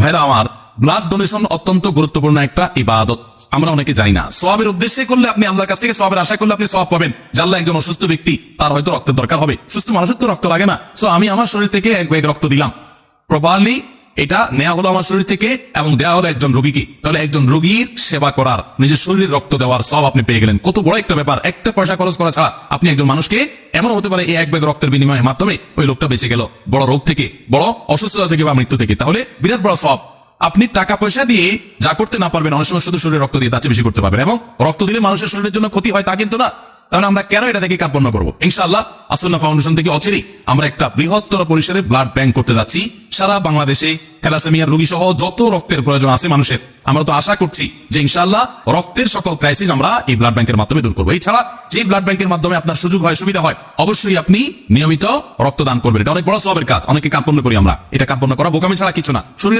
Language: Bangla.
ভাইরা আমার, ব্লাড ডোনেশন অত্যন্ত গুরুত্বপূর্ণ একটা ইবাদত। আমরা অনেকে জানি না। সওয়াবের উদ্দেশ্যে করলে আপনি আল্লাহর কাছ থেকে সওয়াবের আশা করলে আপনি সওয়াব পাবেন। জানলা একজন অসুস্থ ব্যক্তি, তার হয়তো রক্তের দরকার হবে, সুস্থ মানুষের তো রক্ত লাগে না, সো আমি আমার শরীর থেকে এক ব্যাগ রক্ত দিলাম, প্রপারলি এটা নেওয়া হলো আমার শরীর থেকে এবং দেওয়া হলো একজন রোগীকে, তাহলে একজন রোগীর সেবা করার, নিজের শরীরের রক্ত দেওয়ার সব আপনি পেয়ে গেলেন। কত বড় একটা ব্যাপার! একটা পয়সা খরচ করা ছাড়া আপনি একজন মানুষকে, এমন হতে পারে এই এক ব্যাগ রক্তের বিনিময়ের মাধ্যমে ওই লোকটা বেঁচে গেল বড় রোগ থেকে, বড় অসুস্থতা থেকে বা মৃত্যু থেকে, তাহলে বিরাট বড় সব। আপনি টাকা পয়সা দিয়ে যা করতে না পারবেন, অনেক সময় শুধু শরীরে রক্ত দিয়ে তার চেয়ে বেশি করতে পারবেন, এবং রক্ত দিলে মানুষের শরীরের জন্য ক্ষতি হয় তা কিন্তু না। তাহলে আমরা কেন এটা থেকে কার্পণ্য করবো? ইনশাআল্লাহ আসুন্নাহ ফাউন্ডেশন থেকে অচিরেই আমরা একটা বৃহত্তর পরিসরে ব্লাড ব্যাংক করতে যাচ্ছি। সারা বাংলাদেশে থ্যালাসেমিয়ার রোগী সহ যত রক্তের প্রয়োজন আছে মানুষের, আমরা তো আশা করছি যে ইনশাআল্লাহ রক্তের সকল ক্রাইসিস আমরা এই ব্লাড ব্যাংকের মাধ্যমে দূর করবো। এছাড়া যে ব্লাড ব্যাংকের মাধ্যমে আপনার সুযোগ হয়, সুবিধা হয়, অবশ্যই আপনি নিয়মিত রক্তদান করবেন। এটা অনেক বড় সওয়াবের কাজ। অনেকে কার্পণ্য করি আমরা, এটা কার্পণ্য করা বোকামি ছাড়া কিছু না। শরীরের